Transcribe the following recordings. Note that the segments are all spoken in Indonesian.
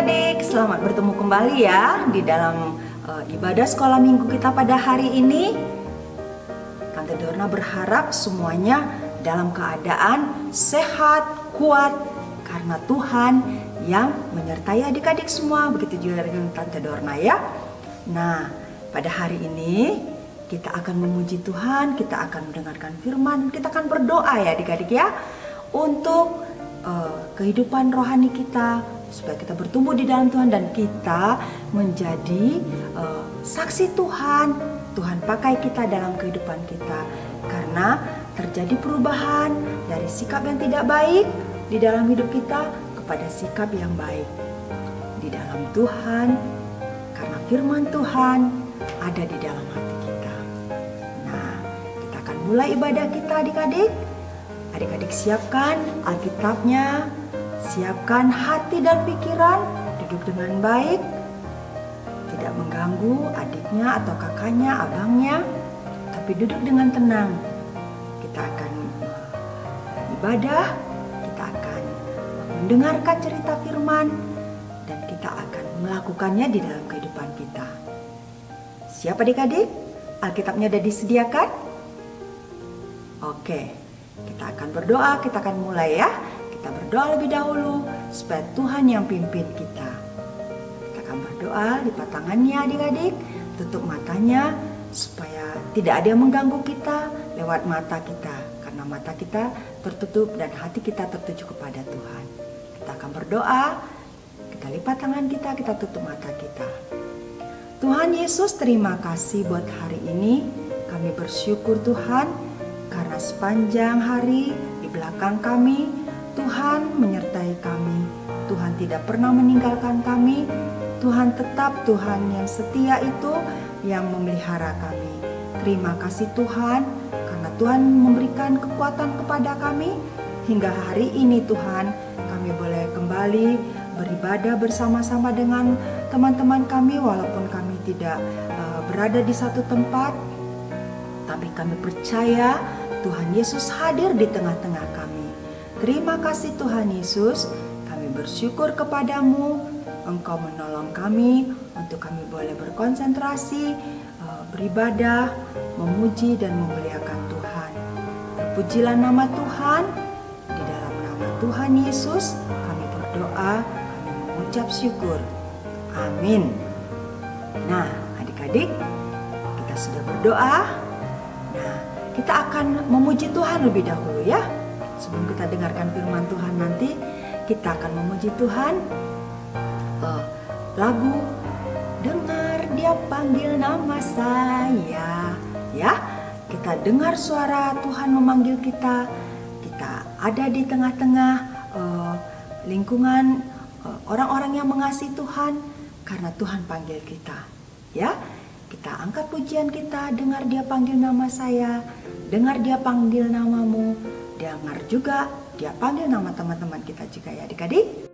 adik-adik, selamat bertemu kembali ya di dalam ibadah sekolah minggu kita pada hari ini. Tante Dorna berharap semuanya dalam keadaan sehat, kuat, karena Tuhan yang menyertai adik-adik semua. Begitu juga dengan Tante Dorna ya. Nah, pada hari ini kita akan memuji Tuhan, kita akan mendengarkan firman, kita akan berdoa ya adik-adik ya, untuk kehidupan rohani kita, supaya kita bertumbuh di dalam Tuhan dan kita menjadi saksi Tuhan. Tuhan pakai kita dalam kehidupan kita, karena terjadi perubahan dari sikap yang tidak baik di dalam hidup kita kepada sikap yang baik di dalam Tuhan, karena firman Tuhan ada di dalam hati kita. Nah, kita akan mulai ibadah kita adik-adik. Adik-adik siapkan Alkitabnya, siapkan hati dan pikiran, duduk dengan baik, tidak mengganggu adiknya atau kakaknya, abangnya, tapi duduk dengan tenang. Kita akan ibadah, kita akan mendengarkan cerita firman, dan kita akan melakukannya di dalam kehidupan kita. Siap adik-adik? Alkitabnya sudah disediakan? Oke. Kita akan berdoa, kita akan mulai ya. Kita berdoa lebih dahulu supaya Tuhan yang pimpin kita. Kita akan berdoa, lipat tangannya adik-adik, tutup matanya supaya tidak ada yang mengganggu kita lewat mata kita, karena mata kita tertutup dan hati kita tertuju kepada Tuhan. Kita akan berdoa, kita lipat tangan kita tutup mata kita. Tuhan Yesus, terima kasih buat hari ini. Kami bersyukur Tuhan, karena sepanjang hari di belakang kami, Tuhan menyertai kami. Tuhan tidak pernah meninggalkan kami. Tuhan tetap Tuhan yang setia itu yang memelihara kami. Terima kasih Tuhan, karena Tuhan memberikan kekuatan kepada kami. Hingga hari ini Tuhan, kami boleh kembali beribadah bersama-sama dengan teman-teman kami. Walaupun kami tidak berada di satu tempat, tapi kami percaya Tuhan Yesus hadir di tengah-tengah kami. Terima kasih Tuhan Yesus, kami bersyukur kepadamu. Engkau menolong kami untuk kami boleh berkonsentrasi, beribadah, memuji dan memuliakan Tuhan. Terpujilah nama Tuhan. Di dalam nama Tuhan Yesus kami berdoa, kami mengucap syukur. Amin. Nah adik-adik, kita sudah berdoa. Nah, kita akan memuji Tuhan lebih dahulu ya. Sebelum kita dengarkan firman Tuhan nanti, kita akan memuji Tuhan. Lagu Dengar Dia Panggil Nama Saya. Ya, kita dengar suara Tuhan memanggil kita. Kita ada di tengah-tengah lingkungan orang-orang yang mengasihi Tuhan, karena Tuhan panggil kita. Ya, kita angkat pujian kita, dengar Dia panggil nama saya, dengar Dia panggil namamu, dengar juga Dia panggil nama teman-teman kita juga ya adik-adik.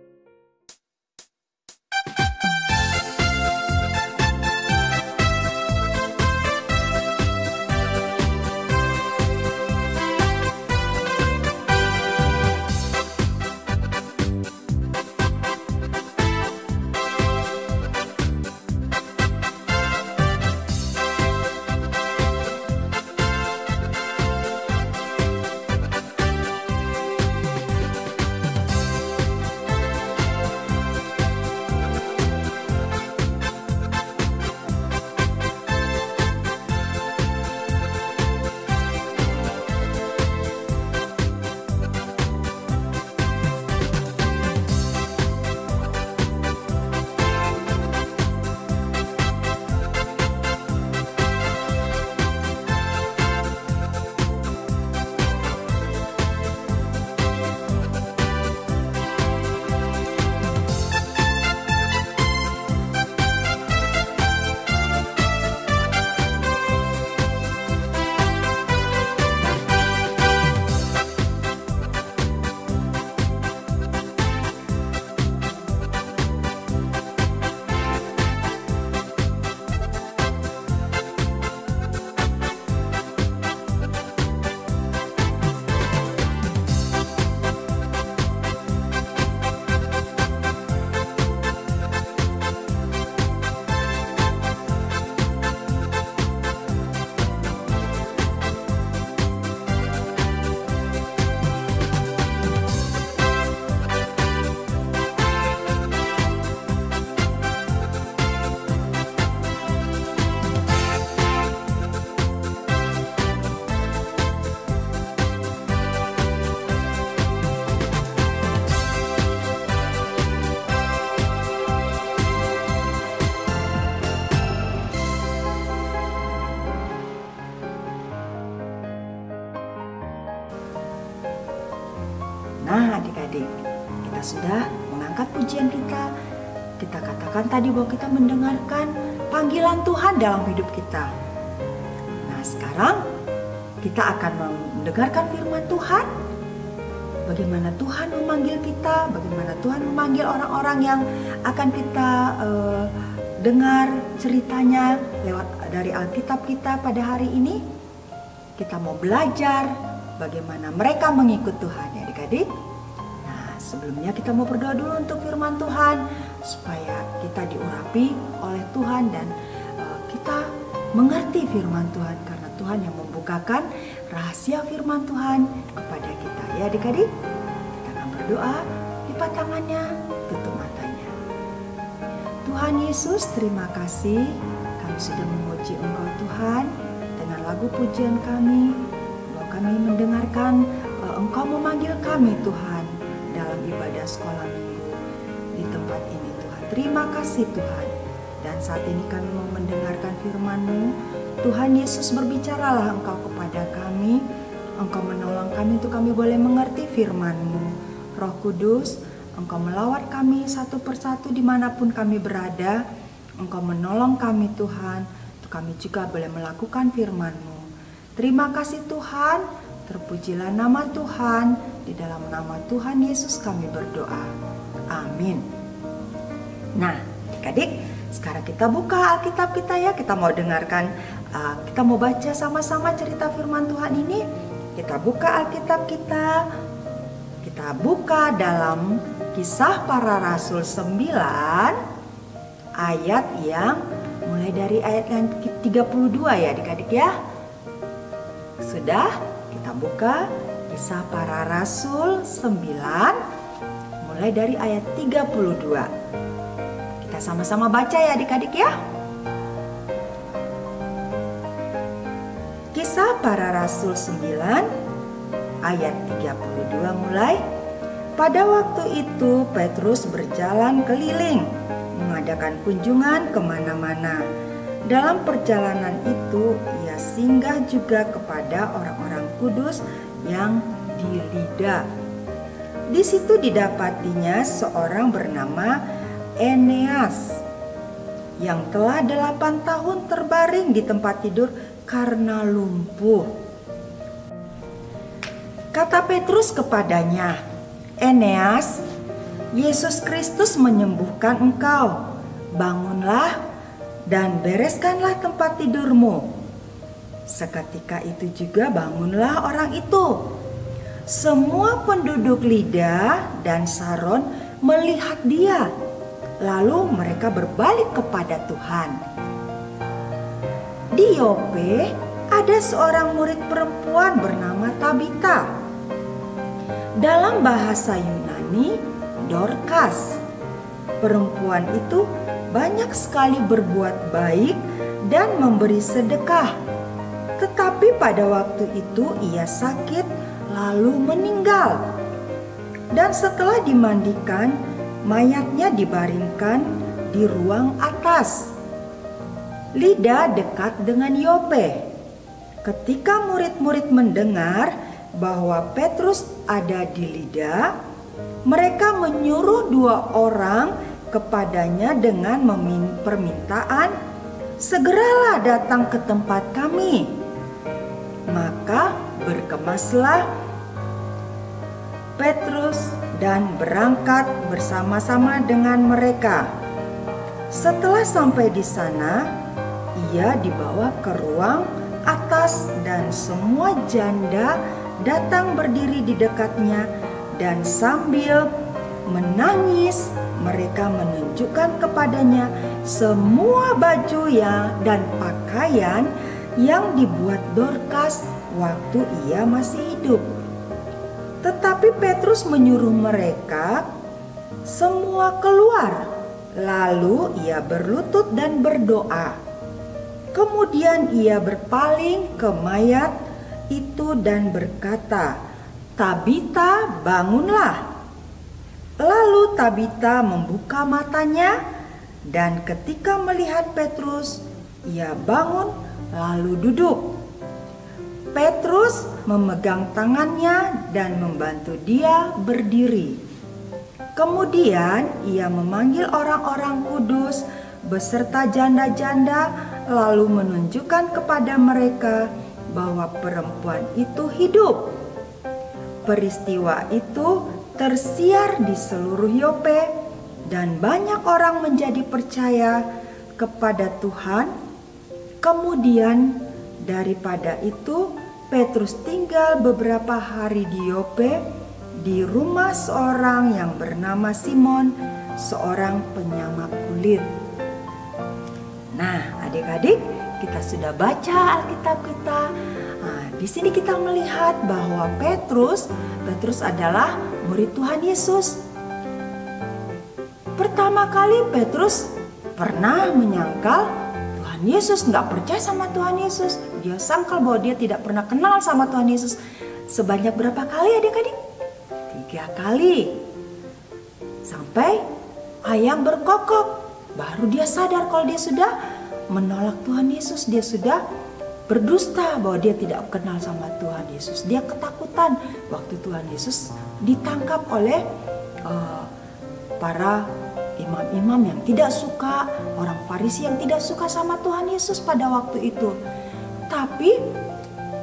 Nah adik-adik, kita sudah mengangkat pujian kita. Kita katakan tadi bahwa kita mendengarkan panggilan Tuhan dalam hidup kita. Nah sekarang kita akan mendengarkan firman Tuhan. Bagaimana Tuhan memanggil kita, bagaimana Tuhan memanggil orang-orang yang akan kita dengar ceritanya lewat dari Alkitab kita pada hari ini. Kita mau belajar bagaimana mereka mengikut Tuhan ya adik-adik. Nah sebelumnya kita mau berdoa dulu untuk firman Tuhan, supaya kita diurapi oleh Tuhan dan kita mengerti firman Tuhan, karena Tuhan yang membukakan rahasia firman Tuhan kepada kita ya adik-adik. Kita akan berdoa, lipat tangannya, tutup matanya. Tuhan Yesus, terima kasih kami sudah memuji Engkau Tuhan dengan lagu pujian kami, bahwa kami mendengarkan Engkau memanggil kami Tuhan dalam ibadah sekolah minggu di tempat ini. Terima kasih Tuhan. Dan saat ini kami mau mendengarkan firman-Mu. Tuhan Yesus, berbicaralah Engkau kepada kami. Engkau menolong kami untuk kami boleh mengerti firman-Mu. Roh Kudus, Engkau melawat kami satu persatu dimanapun kami berada. Engkau menolong kami Tuhan, untuk kami juga boleh melakukan firman-Mu. Terima kasih Tuhan. Terpujilah nama Tuhan. Di dalam nama Tuhan Yesus kami berdoa. Amin. Nah, adik-adik, sekarang kita buka Alkitab kita ya. Kita mau dengarkan, kita mau baca sama-sama cerita firman Tuhan ini. Kita buka Alkitab kita. Kita buka dalam Kisah Para Rasul 9 ayat yang mulai dari ayat yang 32 ya adik-adik ya. Sudah, kita buka Kisah Para Rasul 9 mulai dari ayat 32. Sama-sama baca ya adik-adik ya. Kisah Para Rasul 9 ayat 32 mulai. Pada waktu itu Petrus berjalan keliling mengadakan kunjungan kemana-mana. Dalam perjalanan itu ia singgah juga kepada orang-orang kudus yang di Lida. Di situ didapatinya seorang bernama Eneas yang telah 8 tahun terbaring di tempat tidur karena lumpuh. Kata Petrus kepadanya, Eneas, Yesus Kristus menyembuhkan engkau. Bangunlah dan bereskanlah tempat tidurmu. Seketika itu juga bangunlah orang itu. Semua penduduk Lida dan Saron melihat dia. Lalu mereka berbalik kepada Tuhan. Di Yope ada seorang murid perempuan bernama Tabita. Dalam bahasa Yunani, Dorcas. Perempuan itu banyak sekali berbuat baik dan memberi sedekah. Tetapi pada waktu itu ia sakit lalu meninggal. Dan setelah dimandikan, mayatnya dibaringkan di ruang atas. Lida dekat dengan Yope. Ketika murid-murid mendengar bahwa Petrus ada di Lida, mereka menyuruh 2 orang kepadanya dengan permintaan, segeralah datang ke tempat kami. Maka berkemaslah Petrus dan berangkat bersama-sama dengan mereka. Setelah sampai di sana, ia dibawa ke ruang atas dan semua janda datang berdiri di dekatnya, dan sambil menangis mereka menunjukkan kepadanya semua baju dan pakaian yang dibuat Dorcas waktu ia masih hidup. Tetapi Petrus menyuruh mereka semua keluar. Lalu ia berlutut dan berdoa. Kemudian ia berpaling ke mayat itu dan berkata, Tabita, bangunlah. Lalu Tabita membuka matanya, dan ketika melihat Petrus, ia bangun lalu duduk. Petrus memegang tangannya dan membantu dia berdiri. Kemudian ia memanggil orang-orang kudus beserta janda-janda, lalu menunjukkan kepada mereka bahwa perempuan itu hidup. Peristiwa itu tersiar di seluruh Yope dan banyak orang menjadi percaya kepada Tuhan. Kemudian daripada itu Petrus tinggal beberapa hari di Yope di rumah seorang yang bernama Simon, seorang penyamak kulit. Nah, adik-adik, kita sudah baca Alkitab kita. Nah, di sini kita melihat bahwa Petrus adalah murid Tuhan Yesus. Pertama kali Petrus pernah menyangkal Tuhan Yesus, nggak percaya sama Tuhan Yesus. Dia sangkal bahwa dia tidak pernah kenal sama Tuhan Yesus. Sebanyak berapa kali adik-adik? 3 kali. Sampai ayam berkokok, baru dia sadar kalau dia sudah menolak Tuhan Yesus. Dia sudah berdusta bahwa dia tidak kenal sama Tuhan Yesus. Dia ketakutan waktu Tuhan Yesus ditangkap oleh para imam-imam yang tidak suka, orang Farisi yang tidak suka sama Tuhan Yesus pada waktu itu. Tapi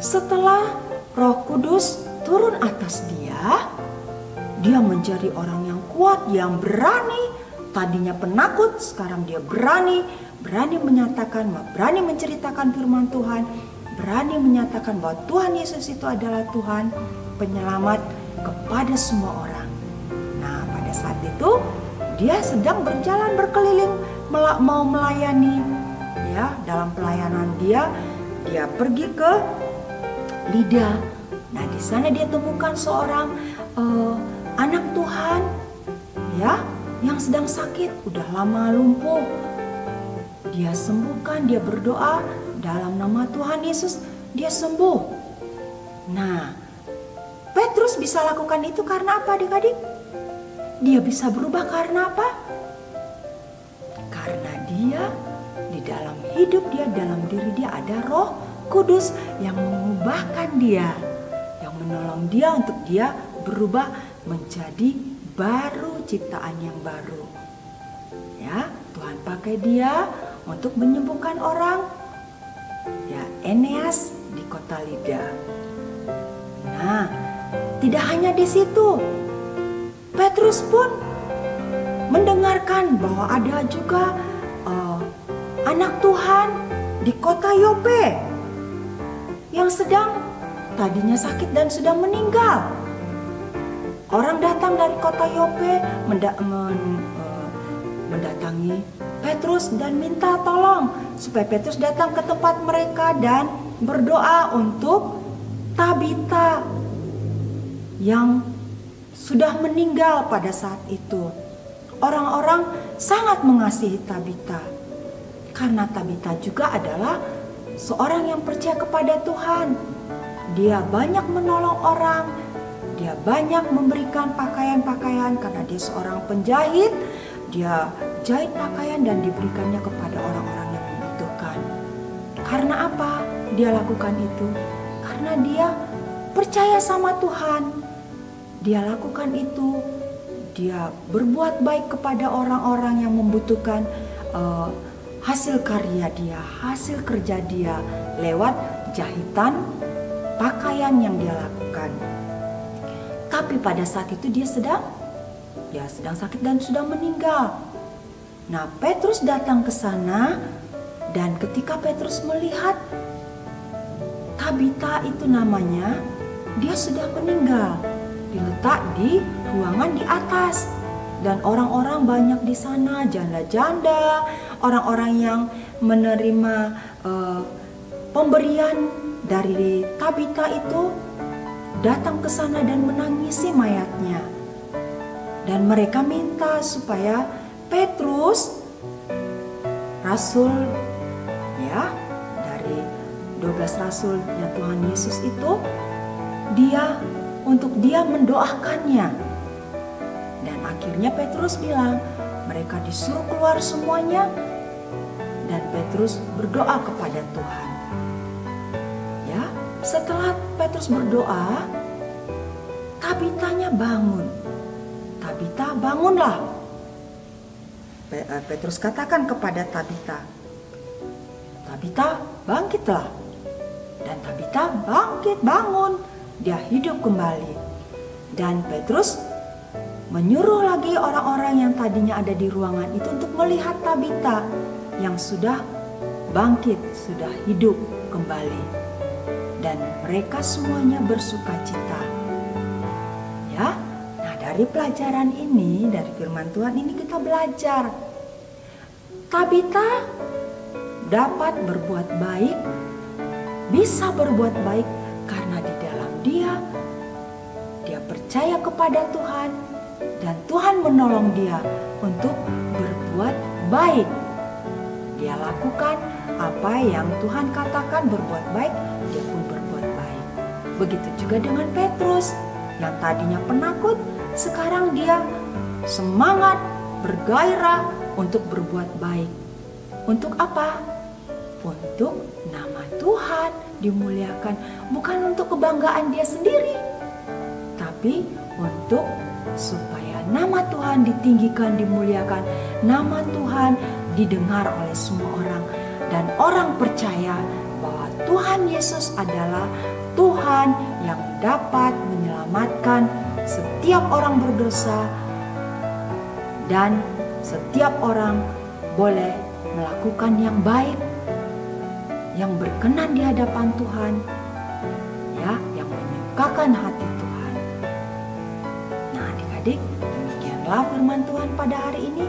setelah Roh Kudus turun atas dia menjadi orang yang kuat, yang berani. Tadinya penakut, sekarang dia berani menyatakan, berani menceritakan firman Tuhan, berani menyatakan bahwa Tuhan Yesus itu adalah Tuhan penyelamat kepada semua orang. Nah, pada saat itu dia sedang berjalan berkeliling mau melayani, ya. Dalam pelayanan dia pergi ke Lida. Nah, di sana dia temukan seorang anak Tuhan, ya, yang sedang sakit, udah lama lumpuh. Dia sembuhkan, dia berdoa dalam nama Tuhan Yesus, dia sembuh. Nah, Petrus bisa lakukan itu karena apa adik-adik? Dia bisa berubah karena apa? Karena dia di dalam hidup dia, dalam diri dia ada Roh Kudus yang mengubahkan dia, yang menolong dia untuk dia berubah menjadi baru, ciptaan yang baru. Ya, Tuhan pakai dia untuk menyembuhkan orang. Ya, Eneas di kota Lida. Nah, tidak hanya di situ. Petrus pun mendengarkan bahwa ada juga anak Tuhan di kota Yope yang sedang tadinya sakit dan sudah meninggal. Orang datang dari kota Yope mendatangi Petrus dan minta tolong supaya Petrus datang ke tempat mereka dan berdoa untuk Tabita yang sudah meninggal pada saat itu. Orang-orang sangat mengasihi Tabita karena Tabita juga adalah seorang yang percaya kepada Tuhan. Dia banyak menolong orang, dia banyak memberikan pakaian-pakaian karena dia seorang penjahit. Dia jahit pakaian dan diberikannya kepada orang-orang yang membutuhkan. Karena apa dia lakukan itu? Karena dia percaya sama Tuhan. Dia lakukan itu. Dia berbuat baik kepada orang-orang yang membutuhkan hasil karya dia, hasil kerja dia lewat jahitan pakaian yang dia lakukan. Tapi pada saat itu dia sedang sakit dan sudah meninggal. Nah, Petrus datang ke sana dan ketika Petrus melihat Tabita itu namanya, dia sudah meninggal, diletak di ruangan di atas. Dan orang-orang banyak di sana, janda-janda, orang-orang yang menerima pemberian dari Tabita itu datang ke sana dan menangisi mayatnya. Dan mereka minta supaya Petrus, rasul ya dari 12 rasulnya Tuhan Yesus itu, untuk dia mendoakannya. Dan akhirnya Petrus bilang, mereka disuruh keluar semuanya dan Petrus berdoa kepada Tuhan. Ya, Setelah Petrus berdoa, Tabitanya bangun. Tabita, bangunlah. Petrus katakan kepada Tabita, Tabita, bangkitlah. Dan Tabita bangkit, bangun. Dia hidup kembali. Dan Petrus menyuruh lagi orang-orang yang tadinya ada di ruangan itu untuk melihat Tabita yang sudah bangkit, sudah hidup kembali. Dan mereka semuanya bersukacita. Ya, nah dari pelajaran ini, dari firman Tuhan ini kita belajar. Tabita dapat berbuat baik, bisa berbuat baik karena di dalam dia percaya kepada Tuhan dan Tuhan menolong dia untuk berbuat baik. Dia lakukan apa yang Tuhan katakan berbuat baik, dia pun berbuat baik. Begitu juga dengan Petrus yang tadinya penakut, sekarang dia semangat, bergairah untuk berbuat baik. Untuk apa? Untuk nama Tuhan dimuliakan, bukan untuk kebanggaan dia sendiri, tapi untuk supaya nama Tuhan ditinggikan, dimuliakan, nama Tuhan didengar oleh semua orang, dan orang percaya bahwa Tuhan Yesus adalah Tuhan yang dapat menyelamatkan setiap orang berdosa, dan setiap orang boleh melakukan yang baik, yang berkenan di hadapan Tuhan, ya, yang menyukakan hati Tuhan. Nah, adik-adik, demikianlah firman Tuhan pada hari ini.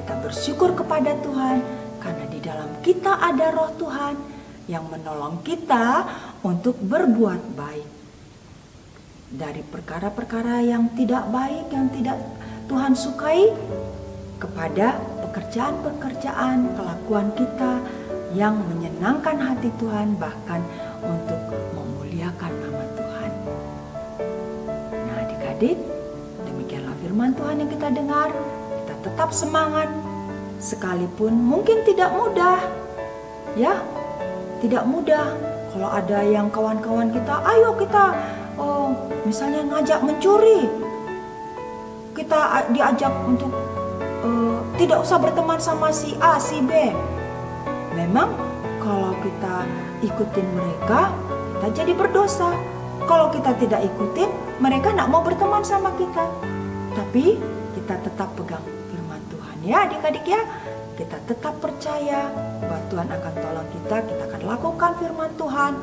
Kita bersyukur kepada Tuhan karena di dalam kita ada Roh Tuhan yang menolong kita untuk berbuat baik. Dari perkara-perkara yang tidak baik, yang tidak Tuhan sukai, kepada pekerjaan-pekerjaan, kelakuan kita yang menyenangkan hati Tuhan, bahkan untuk memuliakan nama Tuhan. Nah, adik-adik, demikianlah firman Tuhan yang kita dengar. Kita tetap semangat, sekalipun mungkin tidak mudah, ya, tidak mudah. Kalau ada yang kawan-kawan kita, ayo kita misalnya ngajak mencuri, kita diajak untuk tidak usah berteman sama si A, si B. Memang kalau kita ikutin mereka, kita jadi berdosa. Kalau kita tidak ikutin, mereka tidak mau berteman sama kita. Tapi kita tetap pegang firman Tuhan, ya adik-adik, ya. Kita tetap percaya bahwa Tuhan akan tolong kita akan lakukan firman Tuhan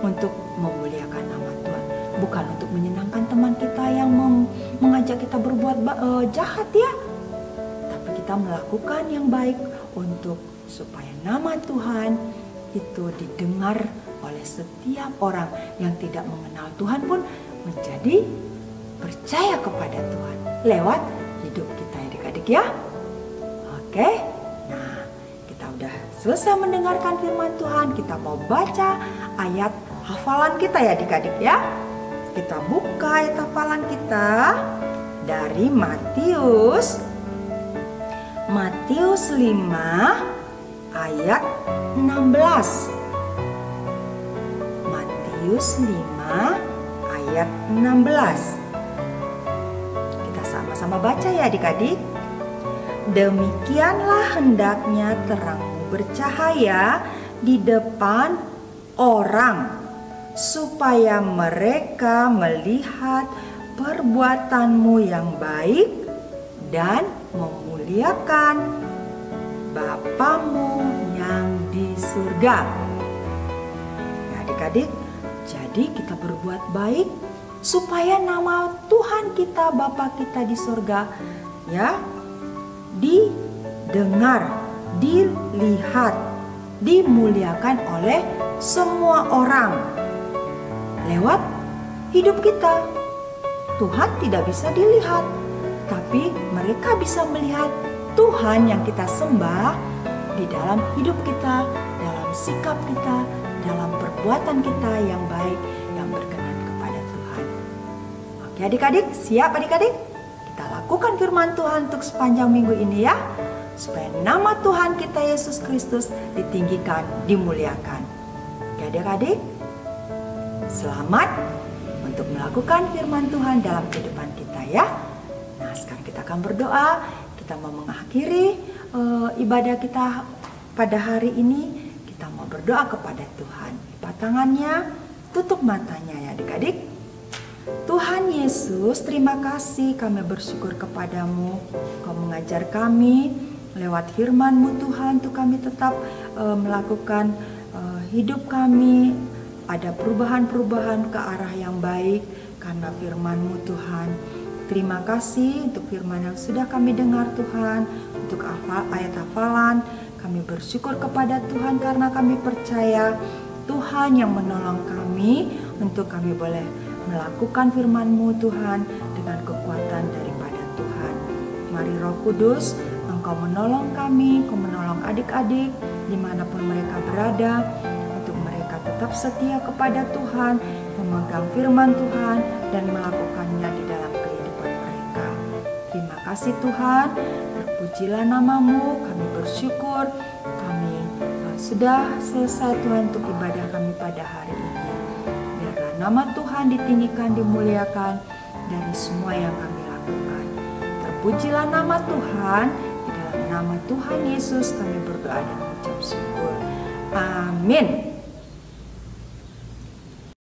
untuk memuliakan nama Tuhan. Bukan untuk menyenangkan teman kita yang mengajak kita berbuat jahat, ya. Tapi kita melakukan yang baik untuk supaya nama Tuhan itu didengar oleh setiap orang yang tidak mengenal Tuhan pun menjadi percaya kepada Tuhan lewat hidup kita, adik-adik, ya. Oke. Nah, kita udah selesai mendengarkan firman Tuhan. Kita mau baca ayat hafalan kita, ya adik-adik, ya. Kita buka ayat hafalan kita dari Matius 5 ayat 16. Matius 5 ayat 16. Kita sama-sama baca, ya adik-adik. Demikianlah hendaknya terangmu bercahaya di depan orang, supaya mereka melihat perbuatanmu yang baik dan memuliakan Bapamu yang di surga. Nah, adik-adik, jadi kita berbuat baik supaya nama Tuhan kita, Bapa kita di surga, ya, didengar, dilihat, dimuliakan oleh semua orang lewat hidup kita. Tuhan tidak bisa dilihat, tapi mereka bisa melihat Tuhan yang kita sembah di dalam hidup kita, dalam sikap kita, dalam perbuatan kita yang baik, yang berkenan kepada Tuhan. Oke adik-adik, siap adik-adik? Kita lakukan firman Tuhan untuk sepanjang minggu ini, ya, supaya nama Tuhan kita Yesus Kristus ditinggikan, dimuliakan. Oke adik-adik, Selamat untuk melakukan firman Tuhan dalam kehidupan kita ya. Nah, sekarang kita akan berdoa. Kita mau mengakhiri ibadah kita pada hari ini. Kita mau berdoa kepada Tuhan. Lipat tangannya, tutup matanya ya adik-adik. Tuhan Yesus, terima kasih, kami bersyukur kepadamu. Kau mengajar kami lewat firman-Mu Tuhan, untuk kami tetap melakukan hidup kami ada perubahan-perubahan ke arah yang baik karena firman-Mu Tuhan. Terima kasih untuk firman yang sudah kami dengar Tuhan, untuk ayat hafalan. Kami bersyukur kepada Tuhan karena kami percaya Tuhan yang menolong kami untuk kami boleh melakukan firman-Mu Tuhan dengan kekuatan daripada Tuhan. Mari Roh Kudus, Engkau menolong kami, Engkau menolong adik-adik dimanapun mereka berada, untuk mereka tetap setia kepada Tuhan, memegang firman Tuhan dan melakukannya di dalam kehidupan mereka. Terima kasih Tuhan, terpujilah nama-Mu, kami bersyukur, kami sudah selesai Tuhan untuk ibadah kami pada hari ini. Nama Tuhan ditinggikan, dimuliakan dari semua yang kami lakukan. Terpujilah nama Tuhan. Di dalam nama Tuhan Yesus kami berdoa dan mengucap syukur. Amin.